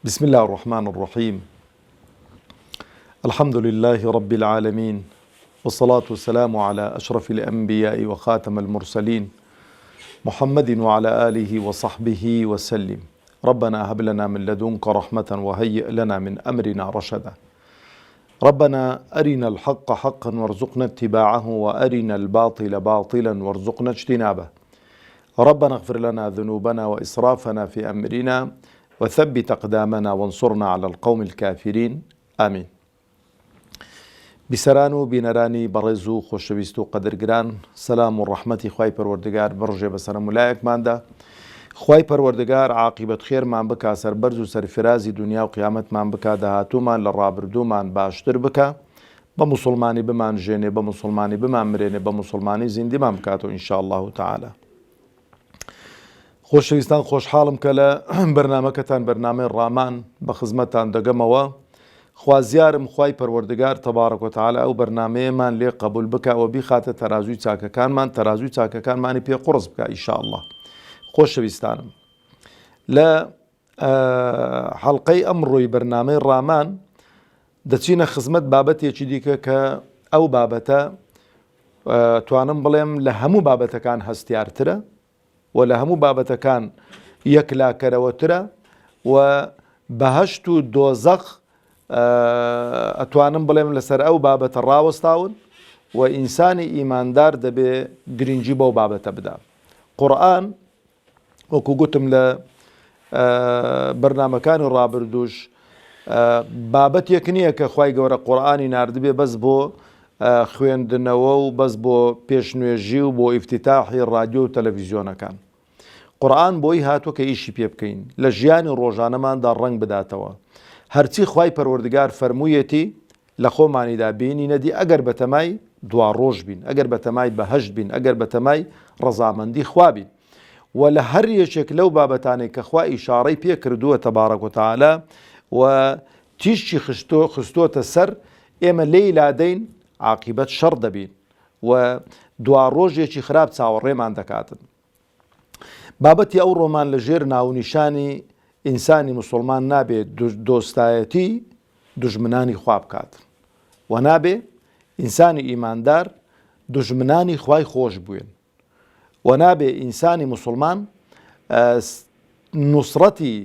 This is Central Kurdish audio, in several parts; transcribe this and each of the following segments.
بسم الله الرحمن الرحيم. الحمد لله رب العالمين، والصلاة والسلام على أشرف الأنبياء وخاتم المرسلين محمد وعلى آله وصحبه وسلم. ربنا هب لنا من لدنك رحمة وهيئ لنا من أمرنا رشدا. ربنا أرنا الحق حقا وارزقنا اتباعه، وأرنا الباطل باطلا وارزقنا اجتنابه. ربنا اغفر لنا ذنوبنا وإسرافنا في أمرنا، وثبت أقدامنا وانصرنا على القوم الكافرين. آمين. بسرانو بنراني برزو خوشويستو قدرگران، سلام و رحمتي خواهي پروردگار برجه بسرم ملايك مانده. خواهي پروردگار عاقبت خير مان بكا، سربرزو سرفرازي دنيا و قيامت مان بكا، دهاتو مان لرابردو مان باشتر بكا، بمسلماني بمان جيني، بمسلماني بمان مريني، بمسلماني زندي مان بكاتو إن شاء الله تعالى. خۆشەویستان، خۆشحاڵم کە لە بەرنامەکەتان بەرنامەی ڕامان بە خزمەتتان دەگەمەوە. خوازیارم خوای پەروەردگار تەبارەک و تەعالا ئەو بەرنامەیەمان لێ قبول بکەوە، بیخاتە تەرازووی چاکەکانمان، تەرازووی چاکەکانمانی پێ قوڕس بکە ئینشاءالله. خۆشەویستانم، لە حەڵقەی ئەمڕۆی بەرنامەی ڕامان دەچینە خزمەت بابەتێکی دیکە کە ئەو بابەتە توانم بڵێم لە هەموو بابەتەکان هەستیارترە و لە هەموو بابەتەکان یەکلاکەرەوەترە و بەهەشت و دۆزەق ئەتوانم بڵێم لەسەر ئەو بابەتە ڕاوەستاون و ئینسانی ئیماندار دەبێ گرنگی بەو بابەتە بدا. قورئان وەکو گوتم لە بەرنامەکانی ڕابردووش بابەتێک نییە کە خوای گەورە قورئانی ناردبێ بەس بۆ خوێندنەوە و بەس بۆ پێشنوێژی و بۆ ئیفتتاحی رادیۆ و تەلەڤیزیۆنەکان. قورئان بۆی هاتووە کە ئیشی پێ بکەین، لە ژیانی ڕۆژانەماندا ڕەنگ بداتەوە. هەرچی خوای پەروەردگار فەرموویەتی لە خۆمانیدا بینینەدی، ئەگەر بەتەمای دوا ڕۆژ بین، ئەگەر بەتەمای بەهەشت بین، ئەگەر بەتەمای ڕەزامەندی خوا بین. و لە هەر یەکێک لەو بابەتانەی کە خوا ئیشارەی پێ کردووە تەبارەک و تەعالا و تیشی خستۆتە سەر، ئێمە لێی لادەین عاقبەت شەڕ دەبین و دوا ڕۆژێکی خراپ چاوەڕێمان دەکاتن. بابەتی ئەو ڕۆمان لە ژێر ناونیشانی ئینسانی موسڵمان نابێت دۆستایەتی دوژمنانی خوا بکات و نابێ ئینسانی ئیماندار دوژمنانی خوای خۆش بووێن و نابێ ئینسانی موسڵمان نوسڕەتی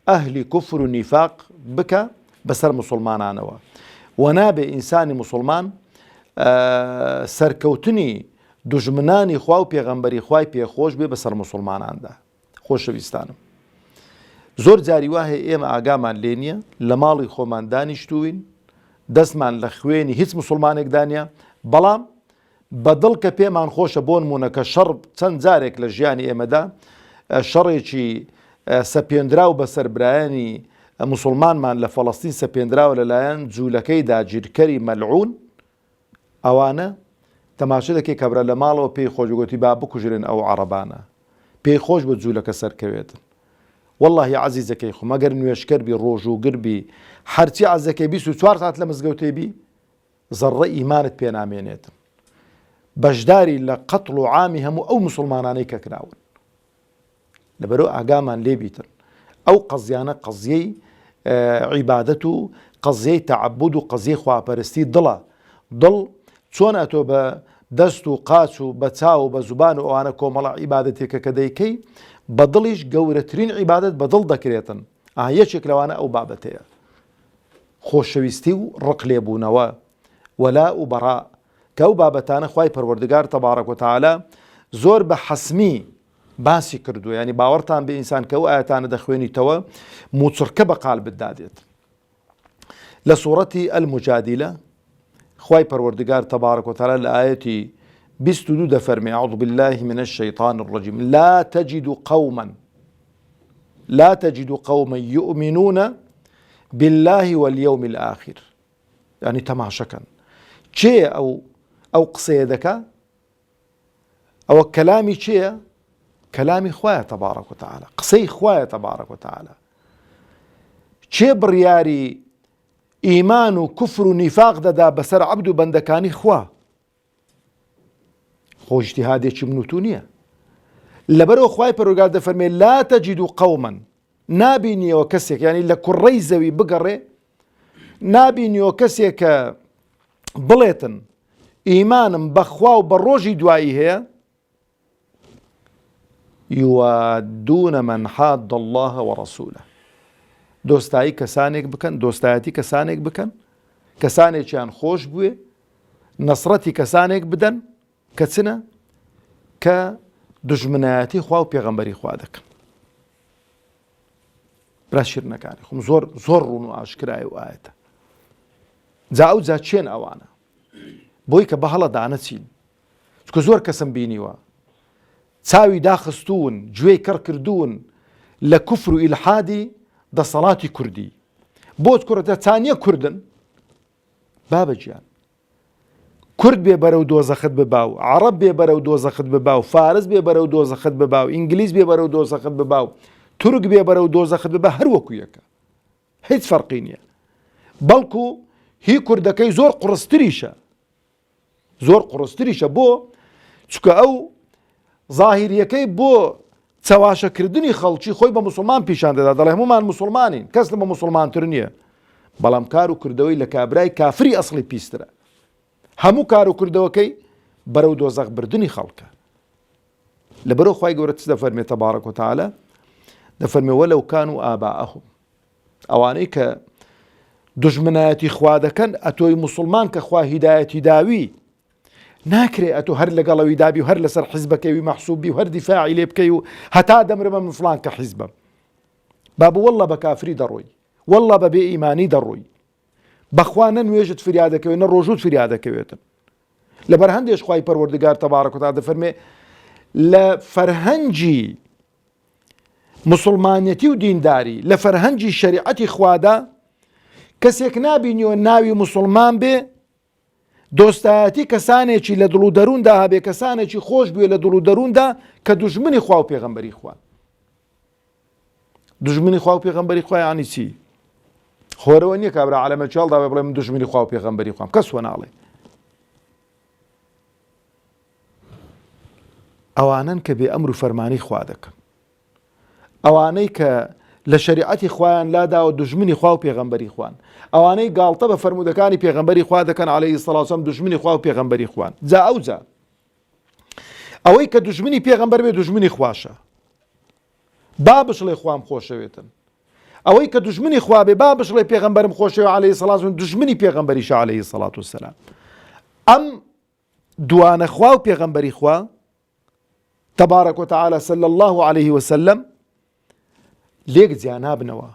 ئەهلی کوفر و نیفاق بکە بەسەر موسڵمانانەوە و نابێ ئینسانی موسڵمان سەرکەوتنی دوژمنانی خوا و پێغەمبەری خوای پێخۆش بێ بەسەر موسڵماناندا. خۆشەویستانم، زۆر جاری وایە ئێمە ئاگامان لێ نییە، لە ماڵی خۆمان دانیشتوین، دەستمان لە خوێنی هیچ موسڵمانێکدا نییە، بەڵام بەدڵ کە پێمان خۆشە بۆ نمونە کە شەڕ چەند جارێک لە ژیانی ئێمەدا شەڕێکی سەپێنراو بەسەر برایانی موسڵمانمان لە فەڵەستین سەپێنراوە لەلایەن جوولەکەی داگیرکەری مەلعون، ئەوانە تەماشا دەکەی کەبرە لە ماڵەوە پێی خۆشگوتی با بکوژرن ئەو عەرەبانە، پێی خۆش بە جوولەکە سەرکەوێتن. واللهی عەزیزەکەی خۆ مەگەر نوێشکەر بی، ڕۆژووگر بی، هەرچی عەزەکەی 24 سات لە مزگەوتێ بی، زەڕە ئیمانت پێ نامێنێتن. بەشداری لە قەتڵ و عامی هەموو ئەو موسڵمانانەی کە کراون. لەبەرەوە ئاگامان لێبیتن ئەو قەزیانە قەزیەی عیبادەت و قەزیەی تەعەبود و قەزیەی خواپەرستی دڵە. دڵ چۆن ئەتۆ بە دەست و قاچ و بە چاو و بە زوبان و ئەوانە کۆمەڵە عیبادەتێکە کە دەیکەی، بە دڵیش گەورەترین عیبادەت بە دڵ دەکرێتن. یەکێک لەوانە ئەو بابەتەیە، خۆشەویستی و ڕق لێبوونەوە، وەلا و بەڕا، کە ئەو بابەتانە خوای پەروەردگار تەبارەک و تەعالا زۆر بە حەسمی باسی کردووە. ینی باوەڕتان بە ئینسان کە ئەو ئاەتانە دەخوێنیتەوە موچڕکە بەقال بدادێت. لە سوورەتی ئەلموجادیلە خوای پەروەردگار تەبارەک و تەعالا لە ئاەتی 22 دەفەرمێ: أعوذ بالله من الشيطان الرجيم لا تجد قوما يؤمنون بالله واليوم الآخر. يعني تەماشەکەن چێە ئەو قسەیە دەکا؟ ئەوە کەلامی چێە؟ کەلامی خوایە تەبارەک و تەعالا، قسەی خوایە تەبارەک و تەعالا. چێ بڕیاری ئیمان و کوفر و نیفاق دەدا بەسەر عەبد و بەندەکانی خوا؟ خۆ ئیجتیهادێکی منوتو نییە. لەبەرەوە خوای پەروەردگار دەفەرمێ لا تەجید قەوما نابینیەوە کەسێک یعنی لە کوڕەی زەوی بگەڕێ نابینیەوە کەسێک کە بڵێتن ئیمانم بەخوا و بە ڕۆژی دوایی هەیە یوادون من حاد الله وەڕەسوولە دۆستایی کەسانێک بکەن دۆستایەتی کەسانێک بکەن کەسانێکیان خۆش بوێ نەسڕەتی کەسانێک بدەن کە چنە کە دژمنایەتی خوا و پێغەمبەری خوا دەکەن براشیرنەکانی خۆم زۆر ڕوون و ئاشکرای و ئاەتە جا ئەو جا چێن ئەوانە بۆی کە بە هەڵەدا نەچین چکە زۆر کەسم بینیوە چاوی داخستوون گوێی کڕ کردوون لە کوفر و ئیلحادی دەسەڵاتی کوردی بۆت کوڕەتە چانیە کوردن بابەجیان کورد بێ بەرەو دۆزەخت بباو عەرەب بێ بەرەو دۆزەخت بباو فارس بێ بەرەو دۆزەخت بباو ئینگلیز بێ بەرەو دۆزەخت بباو تورک بێ بەرەو دۆزەخت ببا هەر وەکو یەکە هیچ فەرقی نییە بەڵکو هی کوردەکەی زۆر قوڕستریشە بۆ چکە ئەو ظاهیریەکەی بۆ چەواشەکردنی خەڵکی خۆی بە موسڵمان پیشان دەدا دەڵێ هەمومان موسڵمانین کەس لەمە موسڵمانتر نییە بەڵام کار و کردەوەی لە کابرای کافری ئەسڵی پیسترە هەموو کار و کردەوەکەی بەرەو دۆزەخ بردننی خەڵکە لەبەرەوە خوای گەورە چ دەفەرمێ تەبارەک و تەعالە دەفەرمێ وەلەو کانوا ئاباءەهم ئەوانەی کە دژمنایەتی خوا دەکەن ئەتۆی موسڵمان کە خوا هیدایەتی داوی ناکرێ ئەتۆ هەر لەگەڵەوەی دابی و هەر لەسەر حیزبەکەوی مەحسوبی و هەر دیفاعی لێ بکەی و هەتا دەمرمە من فڵان کە حیزبم بابە وەڵڵا بە کافری دەڕۆی وەڵڵا بە بێ ئیمانی دەڕۆی بەخوا نە نوێژت فریادەکەوێت نە ڕۆژوت فریادەکەوێتن لەبەر هەندێش خوای پەروەردگار تەبارەک و تەعالە دەفەرمێ لە فەرهەنگی موسڵمانیەتی و دینداری لە فەرهەنگی شەریعەتی خوادا کەسێک نابینیەوە ناوی موسڵمان بێ دۆستایەتی کەسانێکی لە دڵ و دەرووندا هەبێ کەسانێکی خۆش بوێ لە دڵ و دەرووندا کە دوژمنی خوا و پێغەمبەری خوان دژمنی خوا و پێغەمبەری خوا یانی چی خۆرەوە نییە کابرا عەلەمە چاڵدا بڵێ من دژمنی خوا و پێغەمبەری خوام کەس وە ناڵێ ئەوانن کە بێ ئەمر و فەرمانی خوا دەکەن ئەوانەی کە لە شەریعەتی خوایان لاداوە دژمنی خوا و پێغەمبەری خوان ئەوانەی گاڵتە بە فەرمودەکانی پێغەمبەری خوا دەکەن عەلەیهی سەڵاتو وەسەلام دژمنی خوا و پێغەمبەری خوان جا ئەوەی کە دژمنی پێغەمبەر بێ دژمنی خواشە با بشڵێ خوام خۆشەوێتن ئەوەی کە دژمنی خوا بێ با بشڵێ پێغەمبەرم خۆشەوێ عەلەیهی سەڵاتو وەسەلام دژمنی پێغەمبەریشە عەلەیهی سەڵاتو وەسەلام ئەم دوانە خوا و پێغەمبەری خوا تەبارەک و تەعالە صلی الله عەلەیه وسەلەم لێک جیا نابنەوە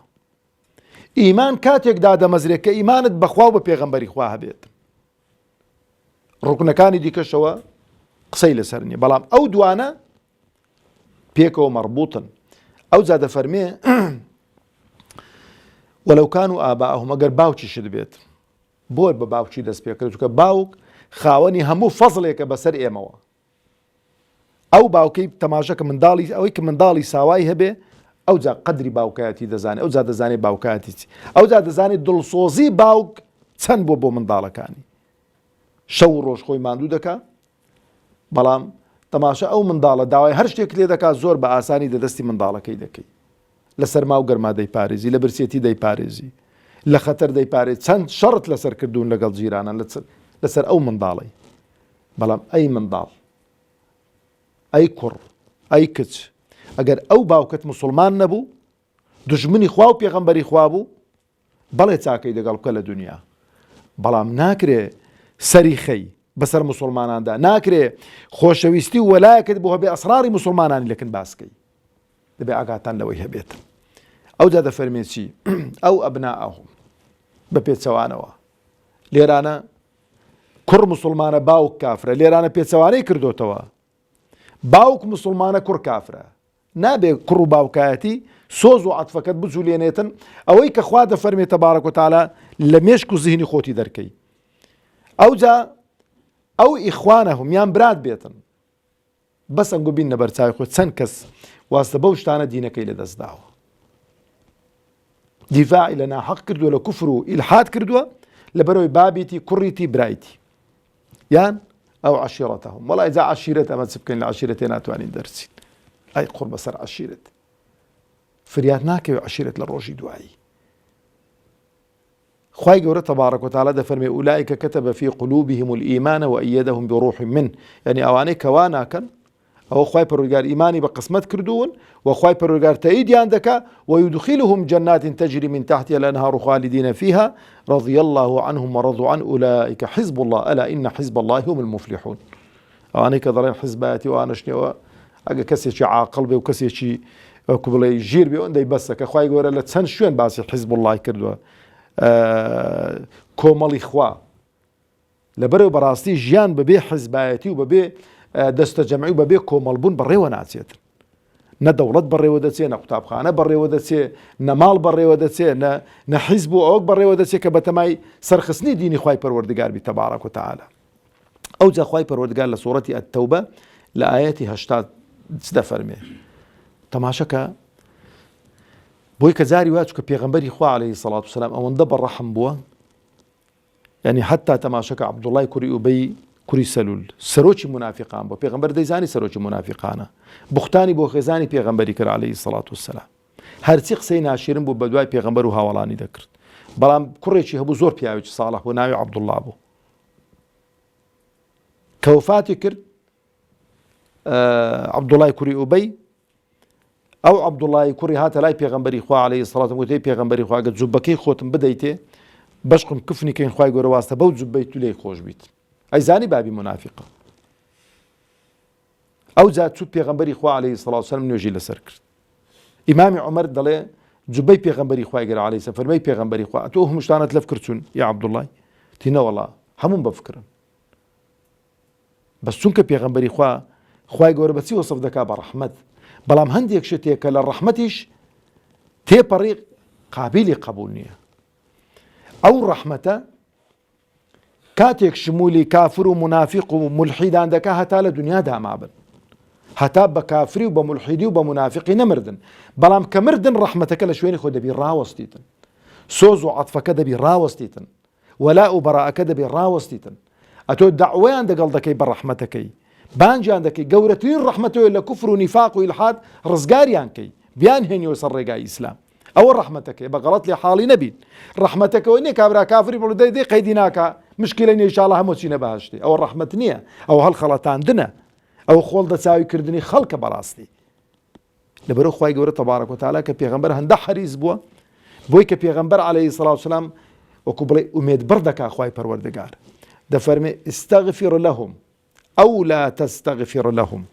ئیمان کاتێکدا دەمەزرێت کە ئیمانت بەخوا و بە پێغەمبەری خوا هەبێت ڕوکنەکانی دیکەشەوە قسەی لەسەر نییە بەڵام ئەو دوانە پێکەوە مەربوطن ئەو جا دەفەرمێ وەلەو کانوا ئاباءەهم ئەگەر باوکیشت بێت بۆ بە باوکی دەست پێ کرد چونکە باوک خاوەنی هەموو فەزڵێکە بەسەر ئێمەوە ئەو باوکەی تەماشەکە منداڵی ئەوەی کە منداڵی ساوای هەبێ ئەو جا قەدری باوکایەتی دەزانێت ئەو جا دەزانێت باوکایەتی چی ئەو جا دەزانێت دڵسۆزی باوک چەند بۆ منداڵەکانی شەو و ڕۆژ خۆی ماندوو دەکا بەڵام تەماشا ئەو منداڵە داوای هەر شتێک لێ دەکات زۆر بە ئاسانی دەدەستی منداڵەکەی دەکەی لە سەرما و گەرما دەیپارێزی لە برسێتی دەیپارێزی لە خەتەر دەیپارێت چەند شەڕت لەسەر کردوون لەگەڵ جیرانان لەسەر ئەو منداڵی بەڵام ئەی منداڵ ئەی کوڕ ئەی کچ ئەگەر ئەو باوکت موسڵمان نەبوو دژمنی خوا و پێغەمبەری خوا بوو بەڵێ چاکەی لەگەڵ بکە لە دنیا بەڵام ناکرێ سەری خەی بەسەر موسڵماناندا ناکرێ خۆشەویستی و وەلایەکت بۆ هەبێ ئەسراری موسڵمانانی لەکن باسکەی دەبێ ئاگاتان لەوەی هەبێت ئەو جا دەفەرمێ چی ئەو ئەبناءەهم بە پێچەوانەوە لێرانە کوڕ موسڵمانە باوک کافرە لێرانە پێچەوانەی کردوتەوە باوک موسڵمانە کوڕ کافرە نابێ کوڕ و باوکایەتی سۆز و عەتفەکەت بجوولێنێتن ئەوەی کە خوا دەفەرمێ تەبارەک و تەعالە لە مێشک و زیهنی خۆتی دەرکەی ئەو جا ئەو ئیخوانەهم یان برات بێتن بەس ئەنگۆ بین نە بەرچاوی خۆ چەند کەس واستە بەو شتانە دینەکەی لەدەستداوە دیفاعی لە ناحەق کردووە لە کوفر و ئیلحاد کردووە لەبەرەوەی بابیتی کوڕیتی برایتی یان ئەو عەشیرەتەهم وەڵای جا عەشیرەت ئەمە چ بکەین لە عەشیرەتێ ناتوانین دەرچین ئەی قوڕ بەسەر عەشیرەت فریاد ناکەوێت عەشیرەت لە ڕۆژی دوایی. خوای گەورە تەبارەک و تەعالا دەفەرمێ ئولائیکە کەتەبە فی قولوبهم الئیمان وئەیەدەهم بروح منه، یعنی ئەوانەی کەوا ناکەن ئەوە خوای پەروەردگار ئیمانی بە قسمەت کردوون و خوای پەروەردگار تەئیدیان دەکا ويدخلهم جنات تجري من تحتها الأنهار خالدين فيها رضي الله عنهم ورضوا عنه أولئك حزب الله ألا إن حزب الله هم المفلحون. ئەوانەی کە دەڵێن حیزبایەتی وانشنەوە ئەگە کەسێکی عاقڵ بێ و کەسێکی وەکو بڵێ ژیر بێ ئەوەندەی بەسە کە خوای گەورە لە چەند شوێن باسی حیزب الله کردووە کۆمەڵی خوا لەبەرەوە بەڕاستی ژیان بەبێ حیزبایەتی و بەبێ دەستە جەمعی و بەبێ کۆمەڵبوون بەڕێوە ناچێت. نە دەوڵەت بەڕێوە دەچێت، نە قوتابخانە بەڕێوە دەچێت، نە ماڵ بەڕێوە دەچێت، نە حیزب و ئەوەک بەڕێوە دەچێت کە بەتەمای سەرخستنی دینی خوای پەروەردگار بی تەبارەک و تەعالا. ئەو جا خوای پەروەردگار لە سوورەتی ئەتتەوبە لە ئایەتی 80 دەفەرمێ تەماشەکە بۆی کە جاری وا چووکە پێغەمبەری خوا عەلەیهی سەڵات وسەلام ئەوەندە بەڕەحم بووە، یعنی حتا تەماشەکە عەبدوڵای کوڕی ئوبەی کوڕی سەلول سەرۆکی منافقان بوو، پێغەمبەر دەیزانی سەرۆکی منافقانە، بوختانی بۆ خێزانی پێغەمبەری کرد عەلەیهی سەڵات وسەلام، هەرچی قسەی ناشیرن بوو بە دوای پێغەمبەر و هاوڵانی دەکرد، بەڵام کوڕێکی هەبوو زۆر پیاوێکی ساڵح بوو ناوی عەبدوڵڵا بوو کە وفاتی کرد عەبدوڵای کوڕی ئوبەی. ئەو عەبدوڵای کوڕی هاتە لای پێغەمبەری خوا عەلەیهی سەڵات وتەی پێغەمبەری خوا گە جوبەکەی خۆتم بدەیتێ بەشقم کفنی کەین خوای گەورە واستە بەو جوبەی تو لێی خۆش بیت، ئەیزانی بابی منافقە. ئەو جا چوو پێغەمبەری خوا عەلەیهی سەڵات وسەلام نوێژی لەسەر کرد. ئیمامی عومەر دەڵێ جوبەی پێغەمبەری خوای گەورە عەلەیهی سەلام فەرمەی پێغەمبەری خوا تۆ هەموو شتانت لەف کرد چوون یا عەبدوڵای تی نەوەڵا هەمووم بەفکرن، بەس چونکە پێغەمبەری خوا خوای گەورە بەچی وەسف دەکا بە ڕەحمەت، بەڵام هەندێک شتێک کە لە ڕەحمەتیش تێپەڕی قابلی قبول نییە. ئەو ڕەحمەتە کاتێک شمولی کافر و منافق و ملحیدان دەکا هەتا لە دنیادا مابن، هەتا بە کافری و بە ملحیدی و بە منافقی نەمردن، بەڵام کە مردن ڕەحمەتەکە لە شوێنی خۆ دەبی ڕاوەستیتن، سۆز و عەتفەکە دەبی ڕاوەستیتن، وەلا و بەڕاءەکە دەبی ڕاوەستیتن، ئەتۆ دەعوەیان دەگەڵ دەکەی بە ڕەحمەتەکەی، بانجیان دەکەی گەورەترین ڕەحمەتەوە لە کوفر و نیفاق و ئیلحاد ڕزگاریان کەی بیان هێنیەوە سەر ڕێگای ئیسلام. ئەوە ڕەحمەتەکەی بە غەڵەت لێ حاڵی نەبین. ڕەحمەتەکەەوە نییە کابرا کافری بڵێ دەی قەیدی ناکا مشکلە نیە ئینشاڵڵا هەموو چینە بەهەشتی، ئەوە ڕەحمەت نییە، ئەوە هەڵخەڵەتاندنە، ئەوە خۆڵ دەچاویکردنی خەڵکە بەڕاستی. لەبەرەوە خوای گەورە تەبارەک و تەعالا کە پێغەمبەر هەندە حەریص بووە بۆی کە پێغەمبەر عەلەیهی سەڵات وسەلام وەکو بڵێ ئومێدبەر دەکا خوای پەروەردگار دەفەرمێ ئستەغفر لەهم ئەو لا تستغفر لهم.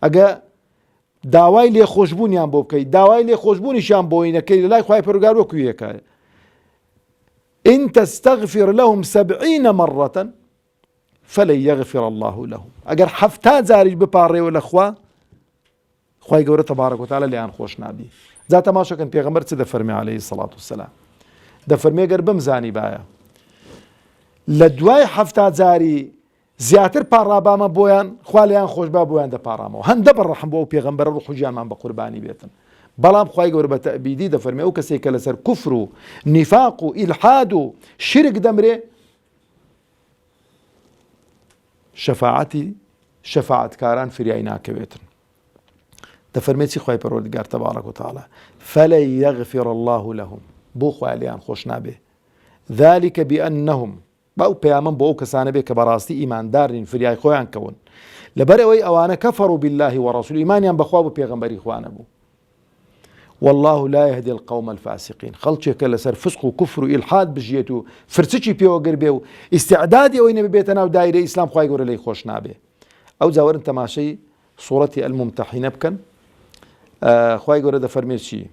ئەگە داوای لێخۆشببوونیان بۆ بکەیت داوای لێخۆشببوونیشان بۆی نەکەی لە لای خوای پەروەردگار وەکو یەکە إن تستغفر لهم 70 مرة فلن يغفر الله لهم. ئەگەر 70 جاریش بپاڕێەوە لە خوا خوای گەورە تەبارەک و تەعالا لێیان خۆش نابی. جا تەماشەکەن پێغەمبەر چ دەفەرمێ عەلەیهی سەڵات وسەلام دەفەرمێ گەر بمزانی باە لە دوای 70 جاری زیاتر پاڕابامە بۆیان خوا لێیان خۆش با بۆیان دەپاڕامەوە. هەندە بەڕەحم بۆ ئەو پێغەمبەرە ڕوح و گیانمان بە قوربانی بێتن، بەڵام خوای گەورە بە تەئبیدی دەفەرمێ ئەو کەسێک کە لەسەر کوفر و نیفاق و ئیلحاد و شرک دەمرێ شەفاعەتکاران فریای ناکەوێتن. دەفەرمێ چی خوای پەروەردگار تەبارەک و تەعالا فەلەن یەغفر الله لهم، بۆ خوای لێیان خۆش نابێ ذلك بأنهم باو پەیامەم بۆ ئەو کەسانە بێ کە بەڕاستی ئیماندارین فریای خۆیان کەون لەبەر ئەوەی ئەوانە کەفەڕوا بالله وەڕەسووله ئیمانیان بەخوا بۆ پێغەمبەری خوا نەبوو. والله لا يهدي القوم الفاسقين. خەڵکێکە لەسەر فسق و کوفر و ئیلحاد بژێت و فرچکی پێوەگر بێ و ئیستیعدادی ئەوەی نەبێتە ناو دایرەی ئیسلام خوای گەورە لێی خۆش نابێ. ئەو جا وەرن تەماشەی سوورەتی ئەلمومتەحینە بکەن. خوای گەورە دەفەرمێ چی؟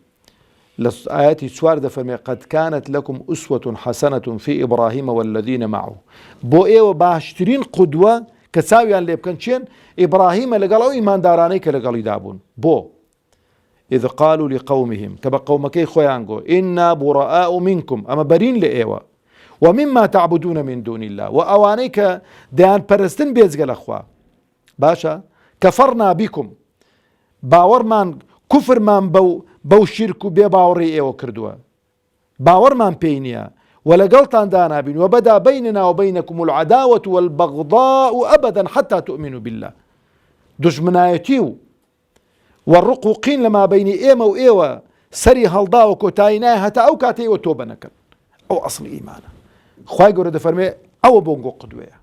لآياتي سوار دفرمي قد كانت لكم أسوة حسنة في إبراهيم والذين معه. بو إيوه باشترين قدوة كساويان ليبكن چين إبراهيم لقال أو إيمان دارانيك لقال يدابون بو إذ قالوا لقومهم كبا قومكي خويانقو إنا براء منكم أما برين لإيوه ومما تعبدون من دون الله وأوانيك ديان پرستن بيزغل أخوا باشا كفرنا بكم باورمان كفرمان بەو شرک و بێ باوەڕی ئێوە کردووە باوەڕمان پێی نییە و لەگەڵتان دانابین و بەدا بەیننا و بەینەکم العەداوەة والبەغضاء ئەبەدەن حەتا تؤمنوا بالله. دژمنایەتی و وەڕق و قین لەما بەینی ئێمە و ئێوە سەری هەڵداوە کۆتایی نایە هەتا ئەو کاتەیەوە تۆ بەنەکەن. ئەو ئەسڵی ئیمانە. خوای گەورە دەفەرمێ ئەوە بۆنگۆ قودوەیە.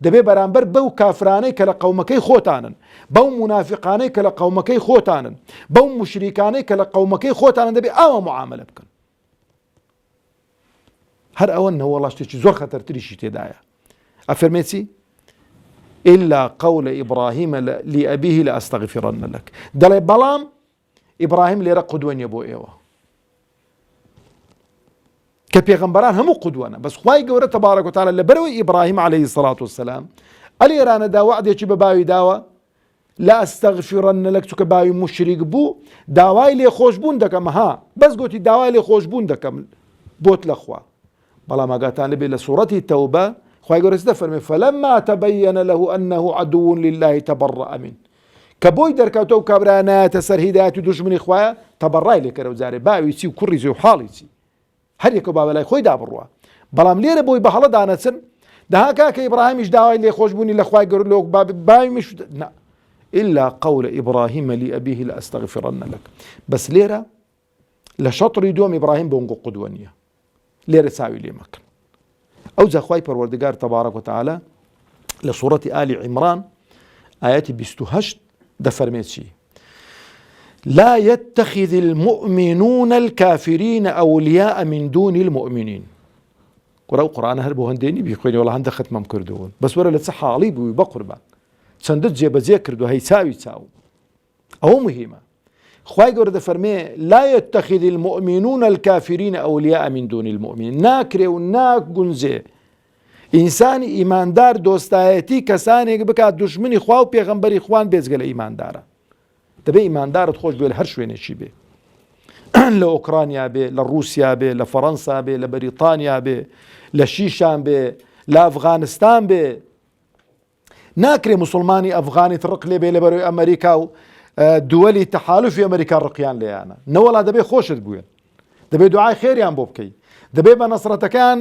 دەبێ بەرامبەر بەو کافرانەی کە لە قەومەکەی خۆتانن، بەو منافقانەی کە لە قەومەکەی خۆتانن، بەو مشریکانەی کە لە قەومەکەی خۆتانن دەبێ ئەوە معاملە بکەن. هەر ئەوە نەوەڵا شتێکی زۆر خەتەرتریشی تێدایە. ئەفەرمێ چی؟ إلا قول إبراهيم لأبيه لأستغفرن لك. دەڵێ بەڵام ئیبراهیم لێرە قودوە نیە بۆ ئێوە. کە پێغەمبەران هەموو قودوەنە، بەس خوای گەورە تەبارەک و تەعالە لەبەرەوەی ئیبراهیم عەلەیهی سەڵات وەسەلام ئەلێرانەدا وعدێکی بە باوی داوە لا ئەستەغفیڕەنە لەک، چونکە باوی مشریک بوو داوای لێخۆشبوون دەکەم. ها بەس گوتی داوای لێخۆشبوون دەکەم بۆت لەخوا. بەڵام ئاگاتان لەبێ لە سوورەتی تەوبە خوای گەورە دەفەرمێ فەلەما تەبەیەنە لەهو ئەنەهو عەدوٌ لله تەبەڕە منه. کە بۆی دەرکەوتە و کابرا نایەتە سەر هیدایەت و دوژمنی خوایە تەبەڕای لێکەرە و جارێ باوی چی و کوڕی چی و حاڵی چی هەر یەکە با بەلای خۆی دابڕوە. بەڵام لێرە بۆی بە هەڵە دانەچن دەها کاکە ئیبراهیمیش داوای لێخۆشبوونی لە خوای گەورە لۆ باویمیش نا إلا قول إبراهيم لأبيه لأستغفرن لك. بس ليرة لشطر دوم إبراهيم بونقو قدوانية ليرة ساوي لي مكن. أو زخواي پروردگار تبارك وتعالى لسورة آل عمران آيات 28 دفرميت شي لا يتخذ المؤمنون الكافرين أولياء من دون المؤمنين. قرأ قرآن هربو هنديني بيخويني والله هنده ختمم كردون بس ولا لتس حالي بوي بقربان چەندت جێبەجێ کردو هەیساوی چاو. ئەوە مهمە. خوای گەورە دەفەرمێ لا يتخذ المؤمنون الكافرين أولياء من دون المؤمنين. ناکرێ و ناگونجێ ئینسانی ئیماندار دۆستایەتی کەسانێک بکات دوژمنی خوا و پێغەمبەری خوان بێجگە لە ئیماندارە. دەبێ ئیماندارت خۆش بێ لە هەر شوێنێکی بێ. لە ئۆکرانیا بێ، لە رووسیا بێ، لە فەڕەنسا بێ، لە بەریتانیا بێ، لە شیشان بێ، لە ئەفغانستان بێ. ناکرێ مسلمانی ئەفغانی تڕق لێ بێ لەبەرەوەی ئەمریکا و دووەلی تەحالوفی ئەمریکا ڕقیان لێیانە. نەوەڵا دەبێ خۆشت بوێن، دەبێ دوعای خێریان بۆ بکەی، دەبێ بە نەسرەتەکان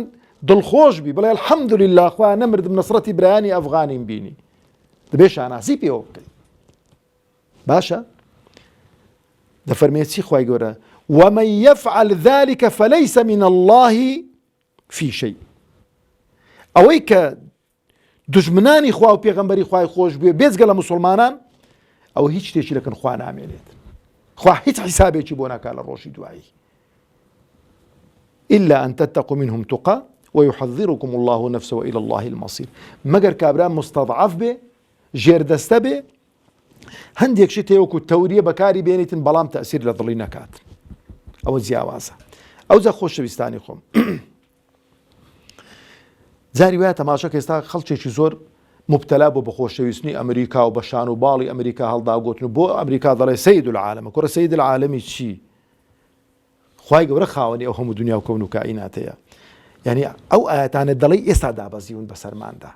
دڵخۆش بی بڵێ الحەمدولله خوا نەمردم نەسرەتی برایانی ئەفغانیم بینی. دەبێ شاناسی پێوە بکەی. باشە؟ دەفەرمێ چی خوای گەورە؟ ومن يفعل ذلك فليس من الله في شيء. ئەوەی کە دژمنانی خوا و پێغەمبەری خوای خۆش بێ بێجگە لە مسلمانان ئەو هیچ شتێکی لەکەن خوا نامێنێت. خوا هیچ حیسابێکی بۆ ناکات لە ڕۆژی دوایی. إلا أن تتقوا منهم تقى ويحذركم الله نفسه وإلى الله المصير. مەگەر کابرا مستضعف بێ ژێردەستە بێ هەندێک شت وەکو تەوریە بەکاری بێنیتن بەڵام تەئسیر لە دڵی نەکات. ئەوە جیاوازە. ئەوجا خۆشەویستانی خۆم جاری وایە تەماشاکە ئێستا خەڵکێکی زۆر مبتەلا بۆ بە خۆشەویستنی ئەمریکا و بە شان و باڵی ئەمریکا هەڵداگوتن و بۆ ئەمریکا دەڵێ سەید العالەمە. کوڕە سەید العالەمی چی؟ خوای گەورە خاوەنی ئەو هەموو دنیا و کەون و کائیناتەیە. یعنی ئەو ئاەتانە دەڵێ ئێستا دابەزیون بەسەرماندا.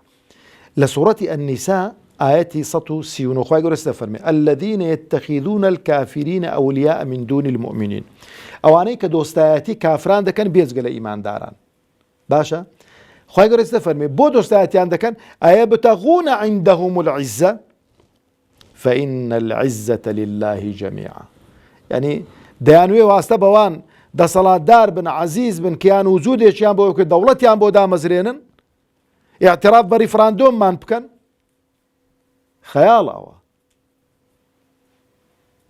لە سوورەتی النیساء آياتي 130 خوای گەورە دەفەرمێ الذين يتخذون الكافرين أولياء من دون المؤمنين. ئەوانەی کە دۆستایەتی کافران دەکەن بێجگە لە ئیمانداران. باشە؟ خوای گەورە دەفەرمێ بۆ دۆستایەتیان دەکەن أيبتغون عندهم العزة فإن العزة لله جميعا. يعني دەیانوێ واستە بەوان دەسەڵاتدار بن، عەزیز بن، کیان وجودێکیان بۆ کە دەوڵەتیان بۆ دامەزرێنن، ئیعتراف بە ریفراندۆممان بکەن. خەیاڵەوە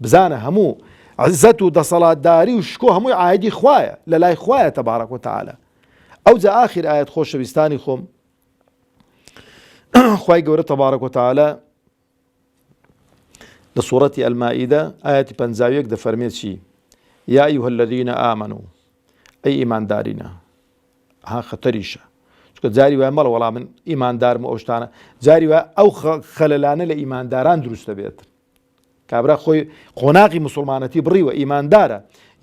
بزانە هەموو عزت و دەسەڵاتداری و شکۆ هەمووی عایدی خوایە لە لای خوایە تەبارەک و تەعالە. ئەوجا ئاخر ئاەت خۆشەویستانی خۆم خوای گەورە تەبارەک و تەعالە لە سوورەتی ئەلمائیدە ئاەتی 51 دەفەرمێت چی؟ یا ئەیها الذین ئامنوا ئەی ئیماندارینە. ها خەتەریشە چونکە جاری وایە مەڵە وەڵام من ئیماندارم ئەو شتانە، جاری وایە ئەو خەلەلانە لە ئیمانداران دروستە بێت. کابرا خۆی قۆناغی مسلمانەتی بڕیوە ئیماندارە.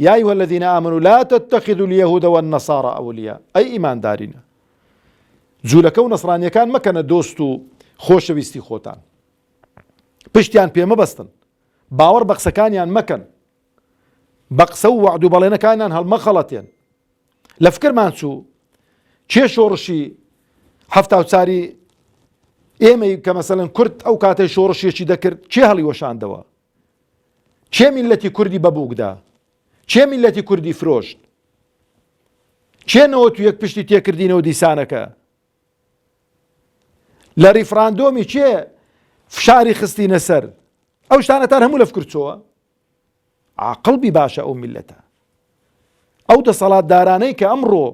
یا ئەیها الذین ئامنوا لا تتخذوا اليهود والنصارى أولياء. ئەی ئیماندارینە جوولەکە و نەسرانیەکان مەکەنە دۆست و خۆشەویستی خۆتان، پشتیان پێ مەبەستن، باوەڕ بە قسەکانیان مەکەن، بە قسە و وعد و بەڵێنەکانیان هەڵمەخەڵەتێن. لە فکرمان چوو چێ شۆڕشی 74 ئێمەی کە مەسەڵەن کورد ئەو کاتەی شۆڕشێکی دەکرد چێ هەڵی وەشاندەوە؟ چێ میلەتی کوردی بەبووکدا؟ چێ میلەتی کوردی فرۆشت؟ چێنەوە تو یەک پشتی تێکردینەوە دیسانەکە؟ لە ریفراندۆمی چێ فشاری خستینە سەر؟ ئەو شتانەتان هەموو لە فکرچۆوە. عاقڵبی باشە ئەو میلەتە، ئەو دەسەڵاتدارانەی کە ئەمڕۆ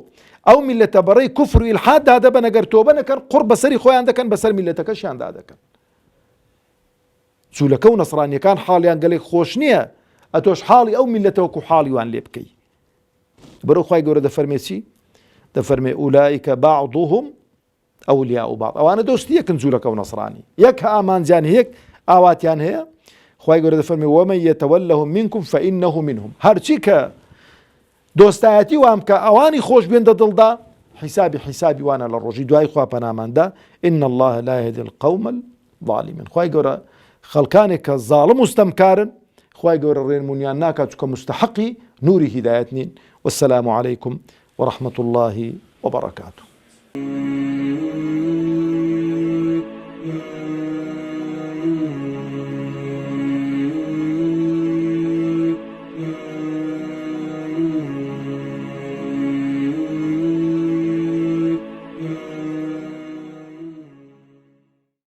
ئەو میلەتە بەڕێی کوفر و ئیلحاد دادەبەن، ئەگەر تۆبە نەکەن قوڕ بەسەری خۆیان دەکەن، بەسەر میلەتەکەشیان دادەکەن. جوولەکە و نەسڕانیەکان حاڵیان گەلێک خۆش نییە، ئەتۆش حاڵی ئەو میلەتەوەکو حاڵیوان لێ بکەی. بەرەو خوای گەورە دەفەرمێ چی؟ دەفەرمێ ئولائیکە بعضهم ئەولیاء بعض، ئەوانە دۆستی یەکن جوولەکە و نەسڕانی، یەک ئامانجیان هەیەک ئاواتیان هەیە. خوای گەورە دەفەرمێ ومن يتولهم منكم فإنه منهم، هەرچی کە دۆستایەتی وام کە ئەوانی خۆش بێندە دڵدا، حیسابی وانە لە ڕۆژی دوای خوا پەناماندا. إن الله لا يهدي القوم الظالمين. خوای گەورە خەڵکانێک کە زاڵم و ستەمکارن، خوای گەورە ڕێنمونیان ناکات چونکە مستحقی نوری هیدایەت نین. والسلام عليكم ورحمة الله وبركاته.